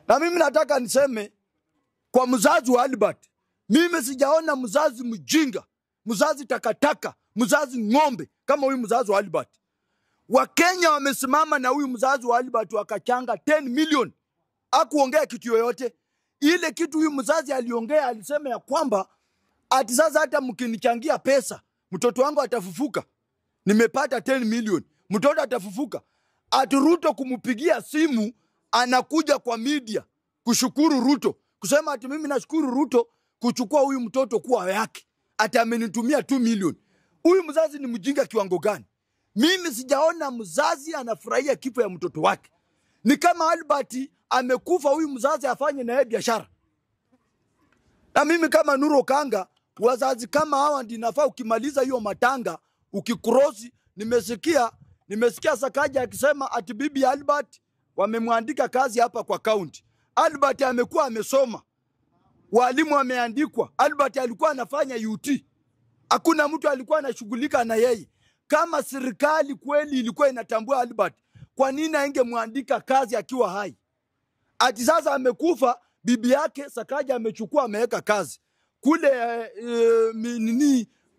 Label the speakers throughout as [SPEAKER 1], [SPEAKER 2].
[SPEAKER 1] Na mimi nataka niseme kwa mzazi wa Albert, mimi sijaona mzazi mjinga, mzazi takataka, mzazi ng'ombe kama huyu mzazi wa Albert. Wakenya wamesimama na huyu mzazi wa Albert wakachanga 10 million. Hakuongea kitu yoyote. Ile kitu huyu mzazi aliongea, alisema ya kwamba ati sasa hata mkinichangia pesa, mtoto wangu atafufuka. Nimepata 10 million. Mtoto atafufuka. Ati Ruto kumupigia simu, anakuja kwa media kushukuru Ruto. Kusema ati mimi nashukuru Ruto kuchukua huyu mtoto kuwa yake. Ati amenitumia 2 million. Huyu mzazi ni mjinga kiwango gani? Mimi sijaona mzazi anafurahia kifo ya mtoto wake. Ni kama Albert amekufa, huyu mzazi afanye na yeye biashara. Na mimi kama Nuru Okanga, wazazi kama hawa ndinafaa ukimaliza hiyo matanga, ukikrosi, nimesikia Sakaja akisema ati bibi Albert wamemwandika kazi hapa kwa county. Albert amekuwa amesoma. Walimu wameandikwa. Albert alikuwa anafanya UT. Hakuna mtu alikuwa anashughulika na yeye. Kama serikali kweli ilikuwa inatambua Albert, kwa nini aingemwandika kazi akiwa hai? Ati sasa amekufa, bibi yake Sakaja amechukua ameweka kazi.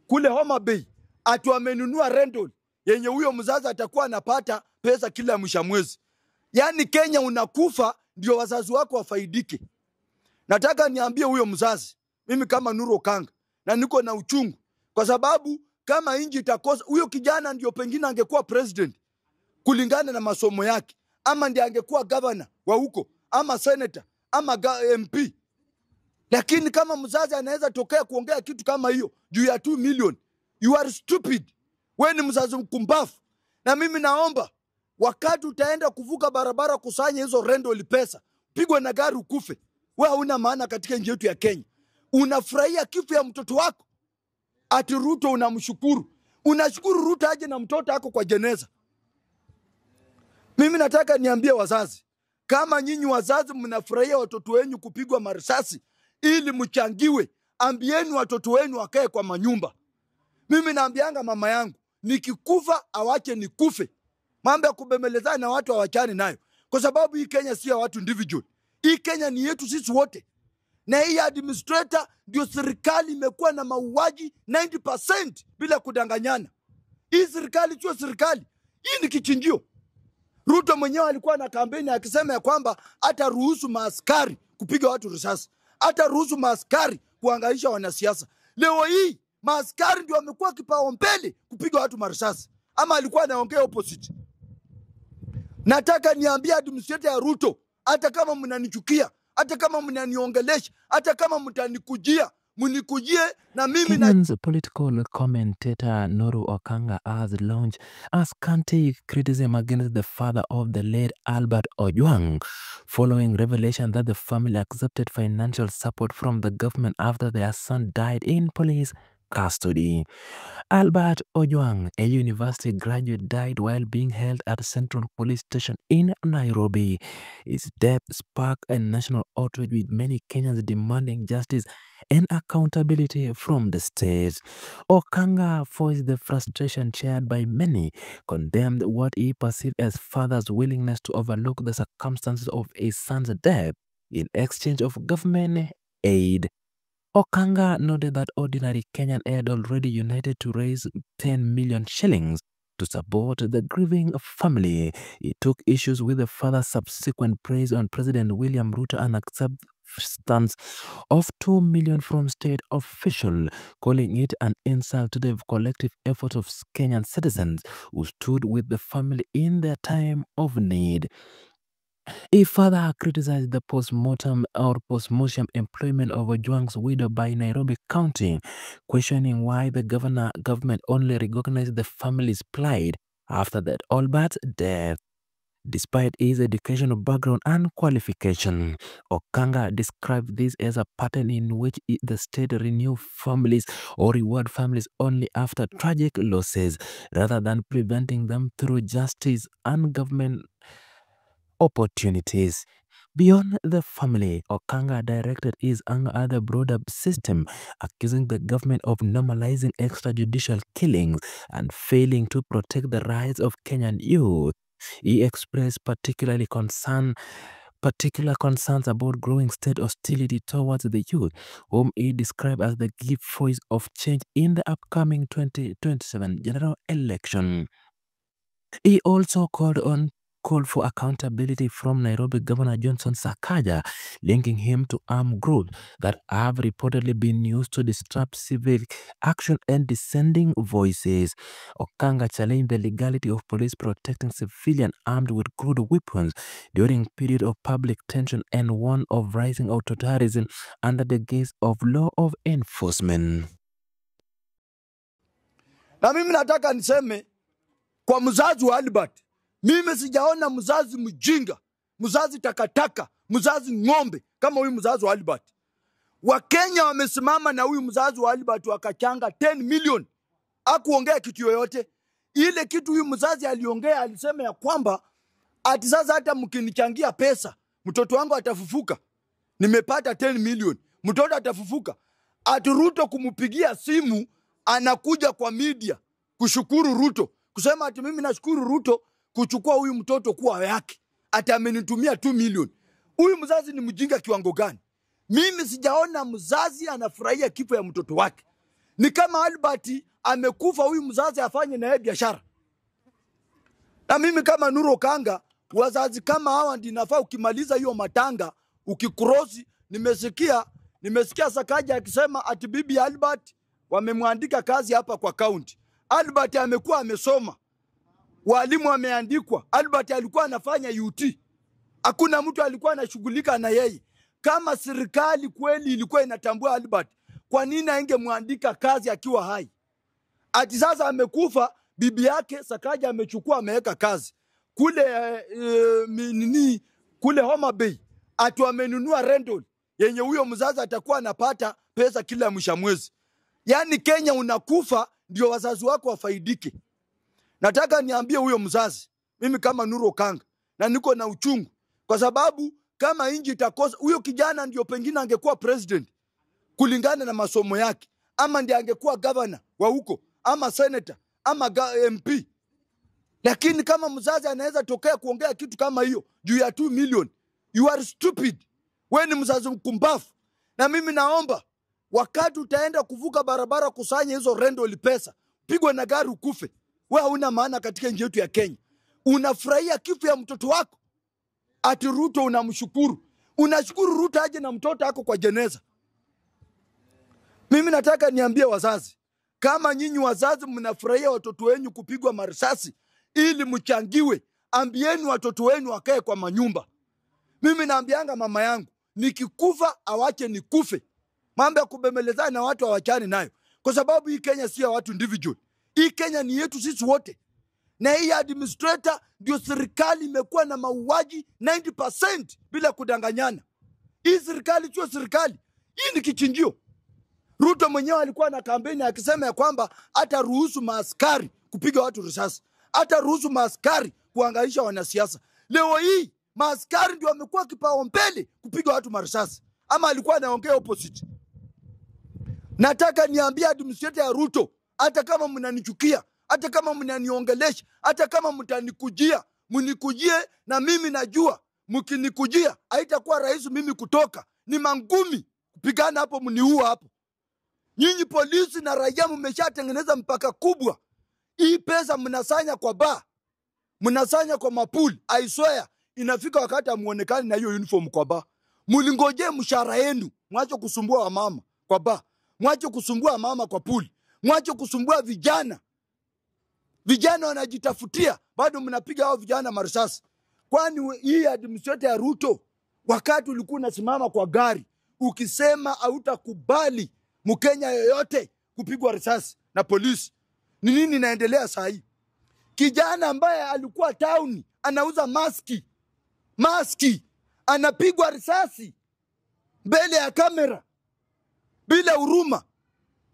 [SPEAKER 1] Kule Homa Bay, ati wamenunua rental yenye huyo mzazi atakuwa anapata pesa kila mwisho mwezi. Yaani Kenya unakufa ndio wazazi wako wafaidike. Nataka niambie huyo mzazi, mimi kama Nuru Okanga, na niko na uchungu, kwa sababu kama inji itakosa, huyo kijana ndio pengine angekuwa president kulingana na masomo yake, ama ndiye angekuwa governor wa huko, ama senator, ama MP. Lakini kama mzazi anaweza tokea kuongea kitu kama hiyo juu ya 2 million, you are stupid. Wewe ni mzazi mkumbafu. Na mimi naomba wakati utaenda kuvuka barabara kusanya hizo rental pesa, pigwe na gari ukufe. Wewe huna maana katika nchi yetu ya Kenya. Unafurahia kifo ya mtoto wako. Ati Ruto unamshukuru. Unashukuru Ruto aje na mtoto wako kwa jeneza. Mimi nataka niambie wazazi, kama nyinyi wazazi mnafurahia watoto wenu kupigwa marisasi ili mchangiwe, ambieni watoto wenu wakae kwa manyumba. Mimi naambianga mama yangu, nikikufa awache nikufe. Mambo ya kubembelezana na watu hawachani nayo. Kwa sababu hii Kenya si ya watu individual. Hii Kenya ni yetu sisi wote. Na hii administrator ndio serikali imekuwa na mauaji 90% bila kudanganyana. Hii serikali sio serikali. Hii ni kichinjio. Ruto mwenyewe alikuwa na kampeni akisema ya kwamba hata ruhusu maaskari kupiga watu risasi. Hata ruhusu maaskari kuangaisha wanasiasa. Leo hii maaskari ndio wamekuwa kipaumbele kupiga watu marisasi. Ama alikuwa anaongea opposite. Nataka niambie administrator ya Ruto, hata kama mnanichukia, hata kama mnaniongelesha, hata kama mtanikujia, mnikujie na mimi
[SPEAKER 2] Kenyan's political commentator Nuru Okanga has launched a scanty criticism against the father of the late Albert Ojwang, following revelation that the family accepted financial support from the government after their son died in police custody. Albert Ojwang, a university graduate, died while being held at Central Police Station in Nairobi. His death sparked a national outrage, with many Kenyans demanding justice and accountability from the state. Okanga voiced the frustration shared by many, condemned what he perceived as father's willingness to overlook the circumstances of his son's death in exchange of government aid. Okanga noted that ordinary Kenyan had already united to raise 10 million shillings to support the grieving family. He took issues with the father's subsequent praise on President William Ruto and acceptance of 2 million from state official, calling it an insult to the collective effort of Kenyan citizens who stood with the family in their time of need. He further criticized the post-mortem employment of Ojwang's widow by Nairobi County, questioning why the government only recognized the family's plight after that Albert's death. Despite his educational background and qualification, Okanga described this as a pattern in which the state renew families or reward families only after tragic losses, rather than preventing them through justice and government opportunities. Beyond the family, Okanga directed his anger at the broader system, accusing the government of normalizing extrajudicial killings and failing to protect the rights of Kenyan youth. He expressed particular concern particular concerns about growing state hostility towards the youth, whom he described as the key voice of change in the upcoming 2027 general election. He also called for accountability from Nairobi Governor Johnson Sakaja, linking him to armed groups that have reportedly been used to disrupt civic action and dissenting voices. Okanga challenged the legality of police protecting civilians armed with crude weapons during period of public tension and one of rising authoritarianism under the gaze of law of enforcement.
[SPEAKER 1] Na mimi nataka niseme kwa mzazi wa Albert, mimi sijaona mzazi mjinga, mzazi takataka, mzazi ng'ombe kama huyu mzazi wa Albert. Wakenya wamesimama na huyu mzazi wa Albert wakachanga 10 million. Hakuongea kitu yoyote. Ile kitu huyu mzazi aliongea, alisema ya kwamba ati sasa hata mkinichangia pesa, mtoto wangu atafufuka. Nimepata 10 million. Mtoto atafufuka. Ati Ruto kumupigia simu, anakuja kwa media kushukuru Ruto. Kusema ati mimi nashukuru Ruto kuchukua huyu mtoto kuwa yake. Ati amenitumia 2 million. Huyu mzazi ni mjinga kiwango gani? Mimi sijaona mzazi anafurahia kifo ya mtoto wake. Ni kama Albert amekufa, huyu mzazi afanye na yeye biashara. Na mimi kama Nuru Okanga, wazazi kama hawa ndinafaa ukimaliza hiyo matanga, ukikrosi, nimesikia Sakaja akisema ati bibi Albert wamemwandika kazi hapa kwa county. Albert amekuwa amesoma. Walimu wameandikwa. Albert alikuwa anafanya UT. Hakuna mtu alikuwa anashughulika na yeye. Kama serikali kweli ilikuwa inatambua Albert, kwa nini aingemwandika kazi akiwa hai? Ati sasa amekufa, bibi yake Sakaja amechukua ameweka kazi. Kule Homa Bay, ati wamenunua rental yenye huyo mzazi atakuwa anapata pesa kila mwisho mwezi. Yaani Kenya unakufa ndio wazazi wako wafaidike. Nataka niambie huyo mzazi, mimi kama Nuru Okanga, na niko na uchungu, kwa sababu kama inji itakosa, huyo kijana ndio pengine angekuwa president kulingana na masomo yake, ama ndiye angekuwa governor wa huko, ama senator, ama MP. Lakini kama mzazi anaweza tokea kuongea kitu kama hiyo juu ya 2 million, you are stupid. Wewe ni mzazi mkumbafu. Na mimi naomba wakati utaenda kuvuka barabara kusanya hizo rental pesa, pigwe na gari ukufe. Wewe huna maana katika nchi yetu ya Kenya. Unafurahia kifo ya mtoto wako. Ati Ruto unamshukuru. Unashukuru Ruto aje na mtoto wako kwa jeneza. Mimi nataka niambie wazazi, kama nyinyi wazazi mnafurahia watoto wenu kupigwa marisasi ili mchangiwe, ambieni watoto wenu wakae kwa manyumba. Mimi naambianga mama yangu, nikikufa awache nikufe. Mambo ya kubemelezana na watu hawachani nayo. Kwa sababu hii Kenya si ya watu individual. Hii Kenya ni yetu sisi wote. Na hii administrator ndio serikali imekuwa na mauaji 90% bila kudanganyana. Hii serikali sio serikali. Hii ni kichinjio. Ruto mwenyewe alikuwa na kampeni akisema ya kwamba hata ruhusu maaskari kupiga watu risasi. Hata ruhusu maaskari kuangaisha wanasiasa. Leo hii maaskari ndio wamekuwa kipaumbele kupiga watu marisasi. Ama alikuwa anaongea opposite. Nataka niambie administrator ya Ruto, hata kama mnanichukia, hata kama mnaniongelesha, hata kama mtanikujia, mnikujie, na mimi najua mkinikujia haitakuwa rahisi mimi kutoka. Ni mangumi kupigana hapo, mniua hapo. Nyinyi polisi na raia mmeshatengeneza mpaka kubwa. Hii pesa mnasanya kwa bar, mnasanya kwa mapuli. I swear inafika wakati amuonekani na hiyo uniform kwa bar. Mlingoje mshahara yenu, mwache kusumbua wamama kwa bar. Mwache kusumbua mama kwa puli. Mwache kusumbua vijana. Vijana wanajitafutia, bado mnapiga hao vijana marisasi. Kwani hii administrator ya Ruto, wakati ulikuwa unasimama kwa gari ukisema hautakubali Mkenya yoyote kupigwa risasi na polisi, ni nini inaendelea saa hii? Kijana ambaye alikuwa town anauza maski anapigwa risasi mbele ya kamera bila huruma.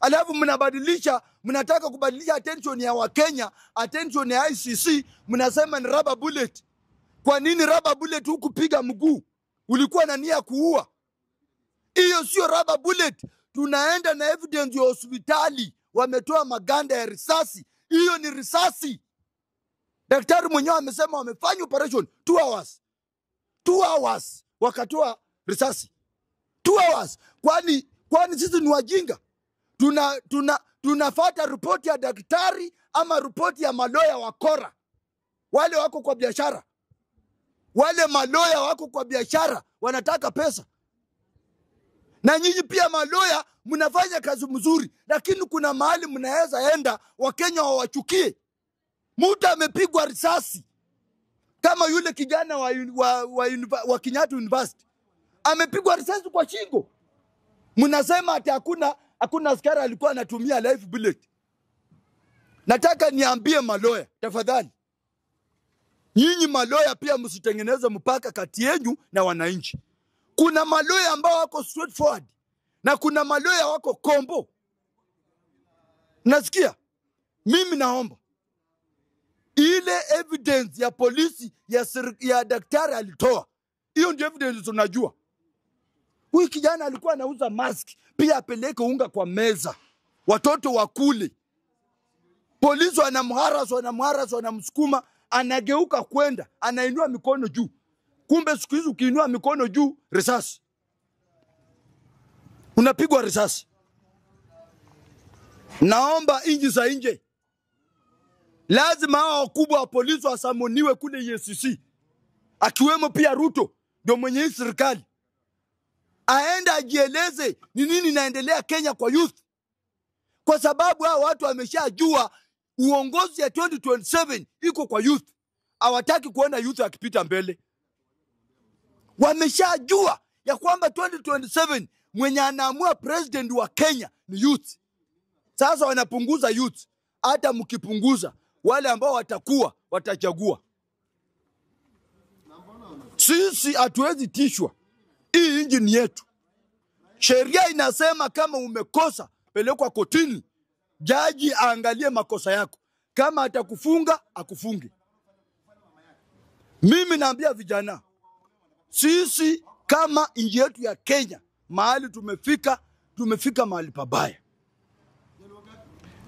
[SPEAKER 1] Alafu mnataka kubadilisha attention ya Wakenya, attention ya ICC, mnasema ni rubber bullet. Kwa nini rubber bullet hukupiga mguu? Ulikuwa na nia kuua. Hiyo sio rubber bullet. Tunaenda na evidence ya hospitali, wametoa maganda ya risasi. Hiyo ni risasi. Daktari mwenyewe amesema wamefanya operation 2 hours. 2 hours wakatoa risasi. 2 hours. Kwani sisi ni wajinga? Tunafuata ripoti ya daktari ama ripoti ya maloya wakora? Wale wako kwa biashara. Wale maloya wako kwa biashara, wanataka pesa. Na nyinyi pia maloya mnafanya kazi mzuri, lakini kuna mahali mnaweza enda Wakenya wawachukie. Mtu amepigwa risasi kama yule kijana wa Kenyatta University. Amepigwa risasi kwa shingo. Mnasema ati hakuna askari alikuwa anatumia live bullet. Nataka niambie maloya, tafadhali. Nyinyi maloya pia msitengeneze mpaka kati yenu na wananchi. Kuna maloya ambao wako straightforward na kuna maloya wako kombo. Nasikia? Mimi naomba ile evidence ya polisi ya daktari alitoa, hiyo ndio evidence tunajua. Huyu kijana alikuwa anauza mask, pia apeleke unga kwa meza, watoto wakule. Polisi wanamsukuma, anageuka kwenda, anainua mikono juu. Kumbe siku hizi ukiinua mikono juu, risasi. Unapigwa risasi. Naomba inji za nje, lazima hao wakubwa wa polisi wasamoniwe kule EACC. Akiwemo pia Ruto, ndio mwenye hii serikali. Aenda ajieleze ni nini inaendelea Kenya kwa youth. Kwa sababu hao watu wameshajua uongozi ya 2027 iko kwa youth. Hawataki kuona youth akipita mbele. Wameshajua ya kwamba 2027 mwenye anaamua president wa Kenya ni youth. Sasa wanapunguza youth. Hata mkipunguza, wale ambao watachagua. Sisi hatuwezi tishwa. Hii nchi ni yetu. Sheria inasema kama umekosa, pelekwa kotini. Jaji aangalie makosa yako. Kama atakufunga, akufunge. Mimi naambia vijana, sisi kama nchi yetu ya Kenya, mahali tumefika mahali pabaya.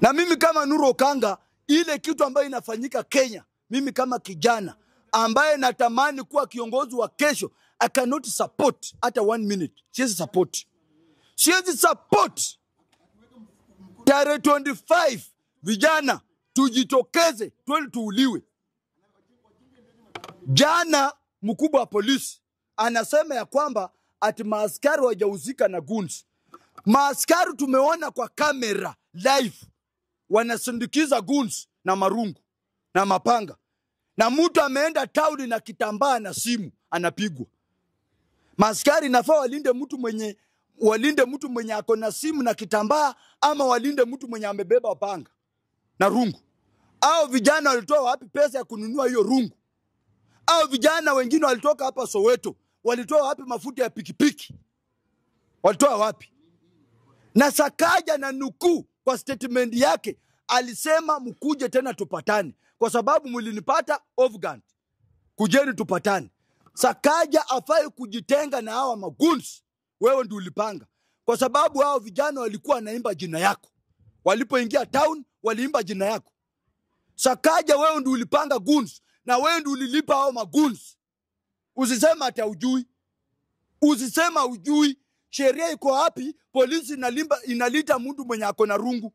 [SPEAKER 1] Na mimi kama Nuru Okanga, ile kitu ambayo inafanyika Kenya, mimi kama kijana ambaye natamani kuwa kiongozi wa kesho, I cannot support hata 1 minute. Siwezi support. Tarehe 25 vijana tujitokeze, tuuliwe. Jana mkubwa wa polisi anasema ya kwamba ati maaskari wajauzika na guns. Maaskari tumeona kwa kamera live wanasindikiza guns na marungu na mapanga. Na mtu ameenda town na kitambaa na simu anapigwa. Maaskari nafaa walinde mtu mwenye ako na simu na kitambaa, ama walinde mtu mwenye amebeba panga na rungu? Au vijana walitoa wapi pesa ya kununua hiyo rungu? Au vijana wengine walitoka hapa Soweto, walitoa wapi mafuta ya pikipiki? Walitoa wapi? Na Sakaja na nukuu kwa statement yake alisema mkuje tena tupatane, kwa sababu mlinipata off guard. Kujeni tupatane. Sakaja afai kujitenga na hawa maguns. Wewe ndio ulipanga, kwa sababu hao vijana walikuwa naimba jina yako. Walipoingia town waliimba jina yako. Sakaja, wewe ndio ulipanga guns na wewe ndio ulilipa hao maguns. Usisema ati hujui. Usisema hujui. Sheria iko wapi? Polisi inalita mtu mwenye ako na rungu.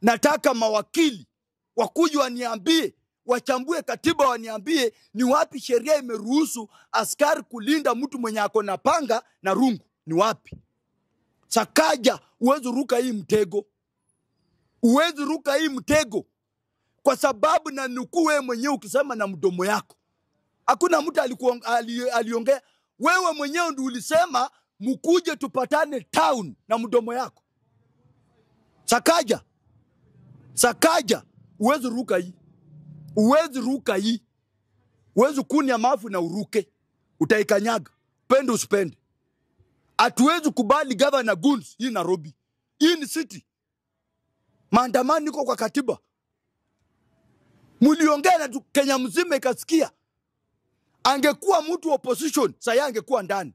[SPEAKER 1] Nataka mawakili wakuje waniambie, wachambue katiba waniambie ni wapi sheria imeruhusu askari kulinda mtu mwenye ako na panga na rungu. Ni wapi? Sakaja, uwezi ruka hii mtego. Uwezi ruka hii mtego. Kwa sababu na nukuu wewe mwenyewe ukisema na mdomo yako. Hakuna mtu aliongea. Wewe mwenyewe ndio ulisema mkuje tupatane town na mdomo yako. Sakaja, uwezi ruka hii. Uwezi ruka hii. Uwezi kunya mafu na uruke. Utaikanyaga. Pende usipende. Hatuwezi kubali governor guns hii Nairobi. Hii ni city. Maandamano iko kwa katiba. Muliongea na Kenya mzima ikasikia. Angekuwa mtu opposition, sasa angekuwa ndani.